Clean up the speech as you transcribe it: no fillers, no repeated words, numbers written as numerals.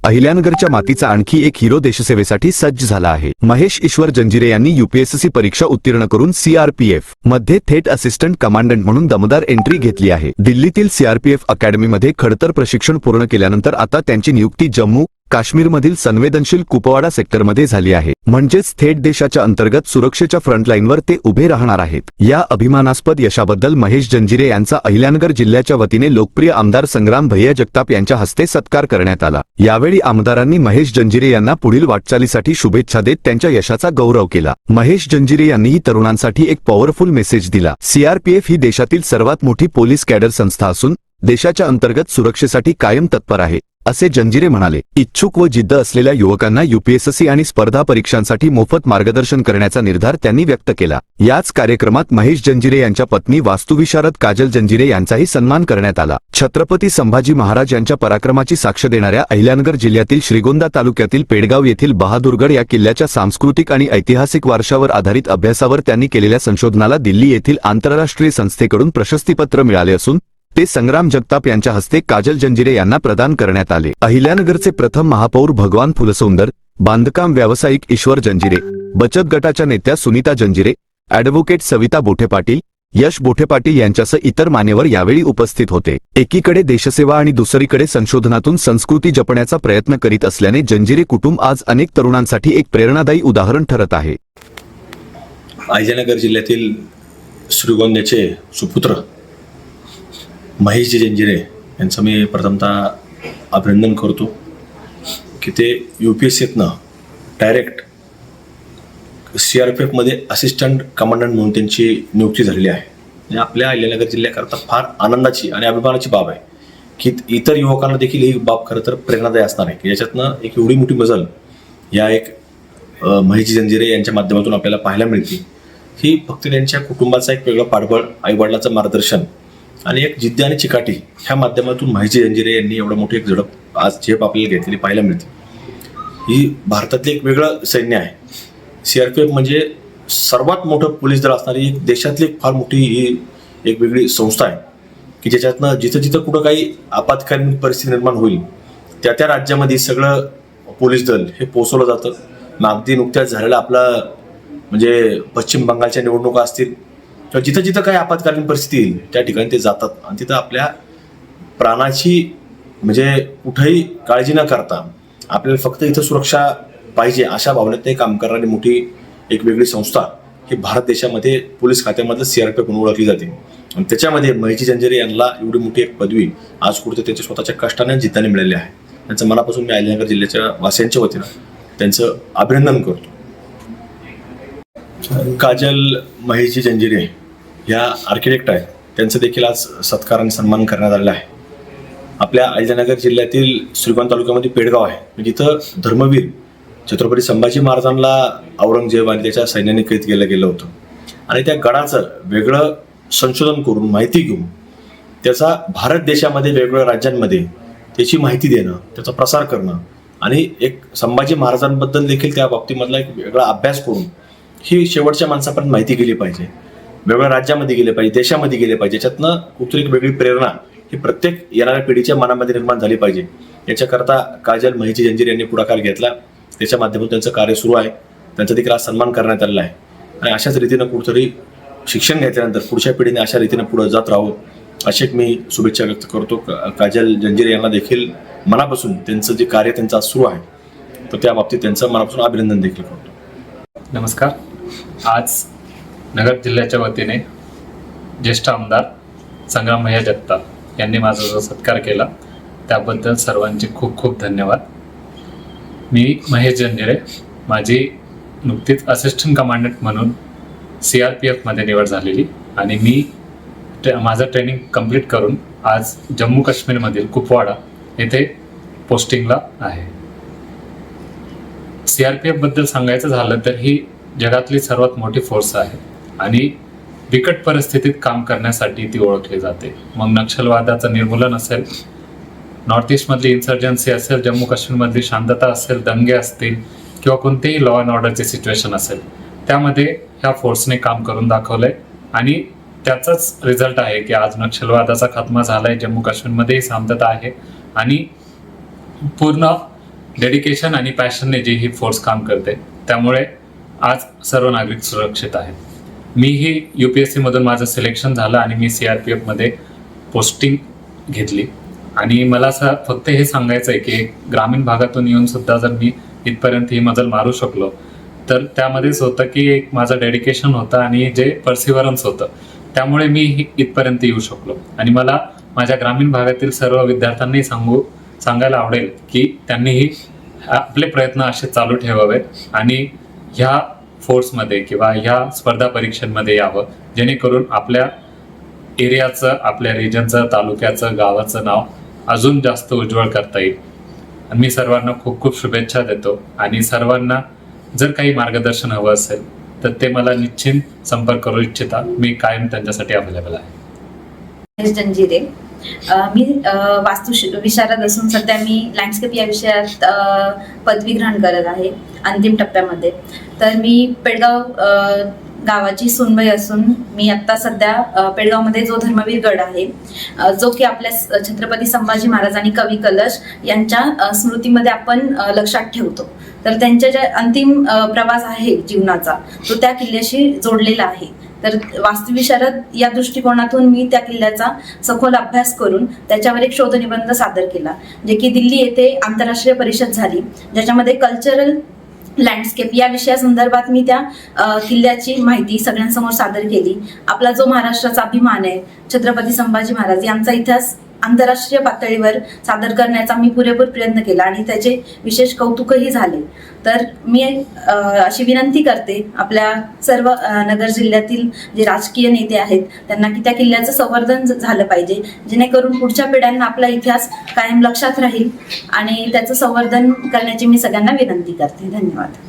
अहिल्यानगरच्या मातीचा आणखी एक हिरो देशसेवेसाठी सज्ज झाला आहे। महेश ईश्वर जंजिरे यांनी यूपीएससी परीक्षा उत्तीर्ण करून सीआरपीएफ मध्ये थेट असिस्टंट कमांडंट म्हणून दमदार एंट्री घेतली आहे। दिल्लीतील सीआरपीएफ अकॅडमीमध्ये खडतर प्रशिक्षण पूर्ण केल्यानंतर आता त्यांची नियुक्ती जम्मू काश्मीरमधील संवेदनशील कुपवाडा सेक्टरमध्ये झाली आहे। म्हणजेच थेट देशाच्या अंतर्गत सुरक्षेच्या फ्रंटलाईनवर ते उभे राहणार आहेत। या अभिमानास्पद यशाबद्दल महेश जंजिरे यांचा अहिल्यानगर जिल्ह्याच्या वतीने लोकप्रिय आमदार संग्राम भैया जगताप यांच्या हस्ते सत्कार करण्यात आला। यावेळी आमदारांनी महेश जंजिरे यांना पुढील वाटचालीसाठी शुभेच्छा देत त्यांच्या यशाचा गौरव केला। महेश जंजिरे यांनीही तरुणांसाठी एक पॉवरफुल मेसेज दिला। सीआरपीएफ ही देशातील सर्वात मोठी पोलीस कॅडर संस्था असून देशाच्या अंतर्गत सुरक्षेसाठी कायम तत्पर आहे, असे जंजिरे म्हणाले। इच्छुक व जिद्द असलेल्या युवकांना यूपीएससी आणि स्पर्धा परीक्षांसाठी मोफत मार्गदर्शन करण्याचा निर्धार त्यांनी व्यक्त केला। याच कार्यक्रमात महेश जंजिरे यांच्या पत्नी वास्तुविशारद काजल जंजिरे यांचाही सन्मान करण्यात आला। छत्रपती संभाजी महाराज यांच्या पराक्रमाची साक्ष देणाऱ्या अहिल्यानगर जिल्ह्यातील श्रीगोंदा तालुक्यातील पेडगाव येथील बहादुरगड या किल्ल्याच्या सांस्कृतिक आणि ऐतिहासिक वारशावर आधारित अभ्यासावर त्यांनी केलेल्या संशोधनाला दिल्ली येथील आंतरराष्ट्रीय संस्थेकडून प्रशस्तीपत्र मिळाले असून ते संग्राम जगताप यांच्या हस्ते काजल जंजिरे यांना प्रदान करण्यात आले। अहिल्यानगरचे प्रथम महापौर भगवान फुलसुंदर, बांधकाम व्यावसायिक ईश्वर जंजिरे, बचत गटाच्या नेत्या सुनीता जंजिरे, ॲडव्होकेट सविता बोठे पाटील, यश बोठे पाटील यांच्यासह इतर मान्यवर यावेळी उपस्थित होते। एकीकडे देशसेवा आणि दुसरीकडे संशोधनातून संस्कृती जपण्याचा प्रयत्न करीत असल्याने जंजिरे कुटुंब आज अनेक तरुणांसाठी एक प्रेरणादायी उदाहरण ठरत आहे। अहिल्यानगर जिल्ह्यातील श्रीगोंद्याचे सुपुत्र महेशजी जंजिरे यांचं मी प्रथमतः अभिनंदन करतो की ते यूपीएससीतनं डायरेक्ट सीआरपीएफमध्ये असिस्टंट कमांडंट म्हणून त्यांची नियुक्ती झालेली आहे। आणि आपल्या अहिल्यानगर जिल्ह्याकरता फार आनंदाची आणि अभिमानाची बाब आहे की इतर युवकांना देखील ही बाब खरं तर प्रेरणादायी असणार आहे की याच्यातनं एक एवढी मोठी मजल या एक महेशजी जंजिरे यांच्या माध्यमातून आपल्याला पाहायला मिळते। ही फक्त त्यांच्या कुटुंबाचा एक वेगळं पाठबळ, आईवडिलाचं मार्गदर्शन आणि एक जिद्द आणि चिकाटी ह्या माध्यमातून महेशजी जंजिरे यांनी एवढं मोठी एक झडप आज झेप आपल्याला घेतलेली पाहायला मिळते। ही भारतातले एक वेगळं सैन्य आहे। सीआरपीएफ म्हणजे सर्वात मोठं पोलीस दल असणारी एक देशातली एक फार मोठी ही एक वेगळी संस्था आहे की ज्याच्यातनं जिथं जिथं कुठं काही आपत्कालीन परिस्थिती निर्माण होईल त्या त्या राज्यामध्ये सगळं पोलीस दल हे पोहोचवलं जातं। मग अगदी नुकत्याच झालेला आपला म्हणजे पश्चिम बंगालच्या निवडणुका असतील किंवा जिथं जिथं काही आपत्कालीन परिस्थिती येईल त्या ठिकाणी ते जातात आणि तिथं आपल्या प्राणाची म्हणजे कुठेही काळजी न करता आपल्याला फक्त इथं सुरक्षा पाहिजे अशा भावनेत ते काम करणारी मोठी एक वेगळी संस्था ही भारत देशामध्ये पोलीस खात्यामधलं सीआरपीएफ म्हणून ओळखली जाते। आणि त्याच्यामध्ये महेशजी जंजिरे यांना एवढी मोठी एक पदवी आज कुठे त्यांच्या स्वतःच्या कष्टाने जिद्दाने मिळाली आहे। त्यांचं मनापासून मी अहिल्यानगर जिल्ह्याच्या वासियांच्या वतीनं त्यांचं अभिनंदन करतो। काजल महेशजी जंजिरे ह्या आर्किटेक्ट आहेत, त्यांचं देखील आज सत्कार आणि सन्मान करण्यात आलेला आहे। आपल्या अहिल्यानगर जिल्ह्यातील श्रीगोंदा तालुक्यामध्ये पेडगाव आहे जिथं धर्मवीर छत्रपती संभाजी महाराजांना औरंगजेब आणि त्याच्या सैन्याने कैद केलं गेलं होतं आणि त्या गडाचं वेगळं संशोधन करून माहिती घेऊन त्याचा भारत देशामध्ये वेगवेगळ्या राज्यांमध्ये त्याची माहिती देणं, त्याचा प्रसार करणं आणि एक संभाजी महाराजांबद्दल देखील त्या बाबतीमधला एक वेगळा अभ्यास करून ही शेवटच्या माणसापर्यंत माहिती गेली पाहिजे, वेगळ्या राज्यामध्ये गेले पाहिजे, देशामध्ये गेले पाहिजे। याच्यातनं कुठेतरी एक वेगळी प्रेरणा ही प्रत्येक येणाऱ्या पिढीच्या मनामध्ये निर्माण झाली पाहिजे। याच्याकरता काजल महेशजी जंजिरे यांनी पुढाकार घेतला, त्याच्या माध्यमातून त्यांचं कार्य सुरू आहे। त्यांचा देखील आज सन्मान करण्यात आलेला आहे आणि अशाच रीतीनं कुठेतरी शिक्षण घेतल्यानंतर पुढच्या पिढीने अशा रीतीनं पुढे जात राहावं अशी एक मी शुभेच्छा व्यक्त करतो। काजल जंजिरे यांना देखील मनापासून त्यांचं जे कार्य त्यांचं आज सुरू आहे तर त्या बाबतीत त्यांचं मनापासून अभिनंदन देखील करतो। नमस्कार। आज नगर जिल्ह्याच्या वतीने ज्येष्ठ आमदार संग्राम भैया जगताप यांनी माझा जो सत्कार केला त्याबद्दल सर्वांचे खूप खूप धन्यवाद। मी महेश जंजिरे, माझी नुकतीच असिस्टंट कमांडंट म्हणून सीआरपीएफमध्ये निवड झालेली आणि मी माझं ट्रेनिंग कंप्लीट करून आज जम्मू काश्मीरमधील कुपवाडा येथे पोस्टिंगला आहे। सीआरपीएफबद्दल सांगायचं झालं तर ही जगातली सर्वात मोठी फोर्स आहे आणि बिकट परिस्थितीत काम करण्यासाठी ती ओळखली जाते। मग नक्षलवादाचं निर्मूलन असेल, नॉर्थ ईस्टमधली इन्सर्जन्सी असेल, जम्मू काश्मीरमधली शांतता असेल, दंगे असतील किंवा कोणतेही लॉ अँड ऑर्डरची सिच्युएशन असेल, त्यामध्ये ह्या फोर्सने काम करून दाखवलंय आणि त्याचाच रिझल्ट आहे की आज नक्षलवादाचा खात्मा झालाय, जम्मू काश्मीरमध्येही शांतता आहे आणि पूर्ण डेडिकेशन आणि पॅशनने जी ही फोर्स काम करते त्यामुळे आज सर्व नागरिक सुरक्षित आहेत. मीही UPSC मधून माझं सिलेक्शन झालं आणि मी CRPF मध्ये पोस्टिंग घेतली आणि मला असं फक्त हे सांगायचं आहे की ग्रामीण भागातून येऊन सुद्धा जर मी इथपर्यंत ही मजल मारू शकलो तर त्यामध्येच होतं की एक माझं डेडिकेशन होतं आणि जे परसिव्हरन्स होतं त्यामुळे मी इथपर्यंत येऊ शकलो. आणि मला माझ्या ग्रामीण भागातील सर्व विद्यार्थ्यांनाही सांगायला आवडेल की त्यांनीही आपले प्रयत्न असे चालू ठेवावेत आणि ह्या फोर्समध्ये किंवा ह्या स्पर्धा परीक्षांमध्ये यावं, जेणेकरून आपल्या एरियाचं, आपल्या रिजनचं, तालुक्याचं, गावाचं नाव अजून जास्त उज्ज्वल करता येईल. आणि मी सर्वांना खूप खूप शुभेच्छा देतो आणि सर्वांना जर काही मार्गदर्शन हवं असेल तर ते मला निश्चित संपर्क करू इच्छिता. मी कायम त्यांच्यासाठी अवेलेबल आहे. महेश जंजिरे. मी वास्तु विशारद असून सध्या मी लँडस्केप या विषयात पदवी ग्रहण करत आहे अंतिम टप्प्यामध्ये. तर मी पेडगाव गावाची सुनबाई असून मी आता सध्या पेडगावमध्ये जो धर्मवीर गड आहे जो की आपल्या छत्रपती संभाजी महाराज आणि कवी कलश यांच्या स्मृतीमध्ये आपण लक्षात ठेवतो. तर त्यांच्या ज्या अंतिम प्रवास आहे जीवनाचा तो त्या किल्ल्याशी जोडलेला आहे. तर वास्तुविशारद या दृष्टिकोनातून मी त्या किल्ल्याचा सखोल अभ्यास करून त्याच्यावर एक शोधनिबंध सादर केला, जे की दिल्ली येथे आंतरराष्ट्रीय परिषद झाली, ज्याच्यामध्ये कल्चरल लँडस्केप या विषयासंदर्भात मी त्या किल्ल्याची माहिती सगळ्यांसमोर सादर केली. आपला जो महाराष्ट्राचा अभिमान आहे छत्रपती संभाजी महाराज यांचा इतिहास आंतरराष्ट्रीय पातळीवर सादर करण्याचा मी पुरेपूर प्रयत्न केला आणि त्याचे विशेष कौतुकही झाले. तर मी अशी विनंती करते आपल्या सर्व नगर जिल्ह्यातील जे राजकीय नेते आहेत त्यांना की त्या किल्ल्याचं संवर्धन झालं पाहिजे, जेणेकरून पुढच्या पिढ्यांना आपला इतिहास कायम लक्षात राहील आणि त्याचं संवर्धन करण्याची मी सगळ्यांना विनंती करते. धन्यवाद.